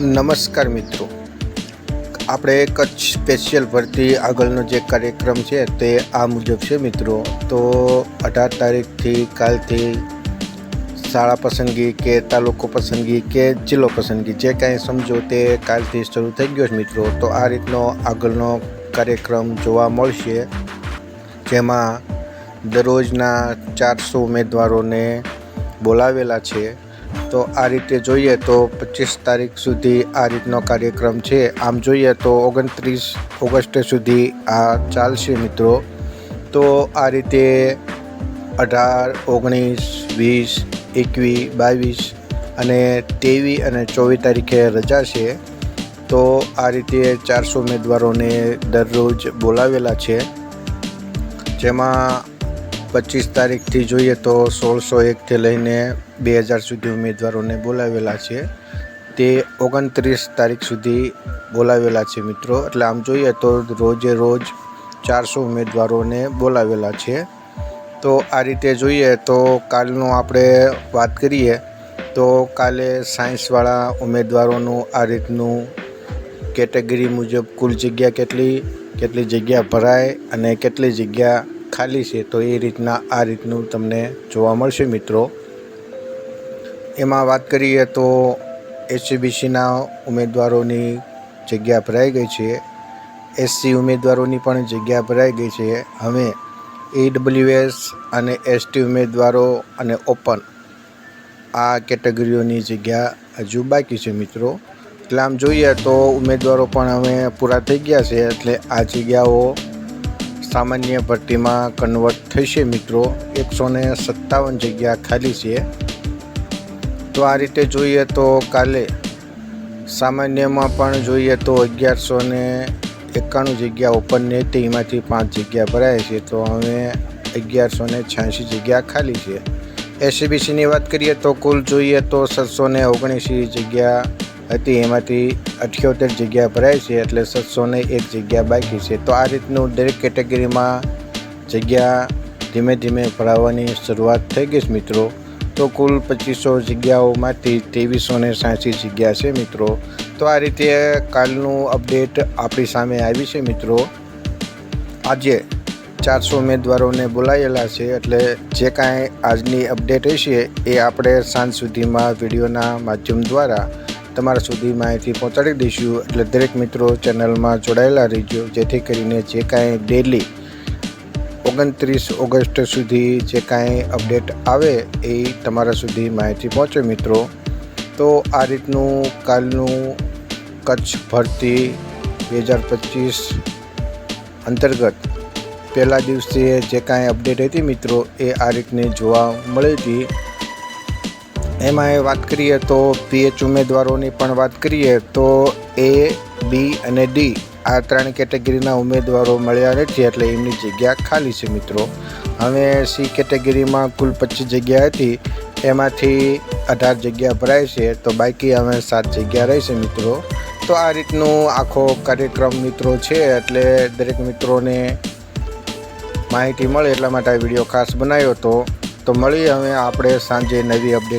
નમસ્કાર મિત્રો, આપણે કચ્છ સ્પેશિયલ ભરતી આગળનો જે કાર્યક્રમ છે તે આ મુજબ છે મિત્રો. તો 18 તારીખથી કાલથી શાળા પસંદગી કે તાલુકો પસંદગી કે જિલ્લો પસંદગી જે કાંઈ સમજો તે કાલથી શરૂ થઈ ગયો છે મિત્રો. તો આ રીતનો આગળનો કાર્યક્રમ જોવા મળશે, જેમાં દરરોજના 400 ઉમેદવારોને બોલાવેલા છે. તો આ રીતે જોઈએ તો 25 તારીખ સુધી આ રીતનો કાર્યક્રમ છે. આમ જોઈએ તો 29 ઓગસ્ટ સુધી આ ચાલશે મિત્રો. તો આ રીતે 18, 19, 20, 21, 22 અને 23 અને 24 તારીખે રજા છે. તો આ રીતે 400 ઉમેદવારોને દરરોજ બોલાવેલા છે, જેમાં 25 તારીખથી જોઈએ તો 1601થી લઈને 2000 સુધી ઉમેદવારોને બોલાવેલા છે. તે 29 તારીખ સુધી બોલાવેલા છે મિત્રો. એટલે આમ જોઈએ તો રોજે રોજ 400 ઉમેદવારોને બોલાવેલા છે. તો આ રીતે જોઈએ તો કાલનું આપણે વાત કરીએ તો કાલે સાયન્સવાળા ઉમેદવારોનું આ રીતનું કેટેગરી મુજબ કુલ જગ્યા કેટલી જગ્યા ભરાય અને કેટલી જગ્યા ખાલી છે, તો એ રીતના આ રીતનું તમને જોવા મળશે મિત્રો. એમાં વાત કરીએ તો HCBCના ઉમેદવારોની જગ્યા ભરાઈ ગઈ છે. SC ઉમેદવારોની પણ જગ્યા ભરાઈ ગઈ છે. હવે EWS અને ST ઉમેદવારો અને ઓપન આ કેટેગરીઓની જગ્યા હજુ બાકી છે મિત્રો. એટલે આમ જોઈએ તો ઉમેદવારો પણ હવે પૂરા થઈ ગયા છે. એટલે આ જગ્યાઓ સામાન્ય ભરતીમાં કન્વર્ટ થશે મિત્રો. 157 જગ્યા ખાલી છે. તો આ રીતે જોઈએ તો કાલે સામાન્યમાં પણ જોઈએ તો 1191 જગ્યા ઓપનની હતી, એમાંથી 5 જગ્યા ભરાય છે. તો હવે 1186 જગ્યા ખાલી છે. HCBCની વાત કરીએ તો કુલ જોઈએ તો 779 જગ્યા હતી, એમાંથી 78 જગ્યા ભરાય છે. એટલે 701 જગ્યા બાકી છે. તો આ રીતનું દરેક કેટેગરીમાં જગ્યા ધીમે ધીમે ભરાવાની શરૂઆત થઈ ગઈ છે મિત્રો. તો કુલ 2500 જગ્યાઓમાંથી 2360 જગ્યા છે મિત્રો. તો આ રીતે કાલનું અપડેટ આપણી સામે આવી છે મિત્રો. આજે 400 ઉમેદવારોને બોલાયેલા છે. એટલે જે કાંઈ આજની અપડેટ હશે એ આપણે સાંજ સુધીમાં વિડીયોના માધ્યમ દ્વારા તમારા સુધી માહિતી પહોંચાડી દઈશું. એટલે દરેક મિત્રો ચેનલમાં જોડાયેલા રહીજો, જેથી કરીને જે કાંઈ ડેલી 29 ઓગસ્ટ સુધી જે કાંઈ અપડેટ આવે એ તમારા સુધી માહિતી પહોંચે મિત્રો. તો આ રીતનું કાલનું કચ્છ ભરતી 2025 અંતર્ગત પહેલા દિવસે જે કાંઈ અપડેટ હતી મિત્રો એ આ રીતની જોવા મળી હતી. એમાં વાત કરીએ તો PH ઉમેદવારોની પણ વાત કરીએ તો A, B અને D આ 3 કેટેગરીના ઉમેદવારો મળ્યા નથી, એટલે એમની જગ્યા ખાલી છે મિત્રો. હવે C કેટેગરીમાં કુલ 25 જગ્યા હતી, એમાંથી 18 જગ્યા ભરાય છે. તો બાકી હવે 7 જગ્યા રહેશે મિત્રો. તો આ રીતનું આખો કાર્યક્રમ મિત્રો છે. એટલે દરેક મિત્રોને માહિતી મળે એટલા માટે આ વિડીયો ખાસ બનાવ્યો હતો. તો મળીએ હવે આપણે સાંજે નવી અપડેટ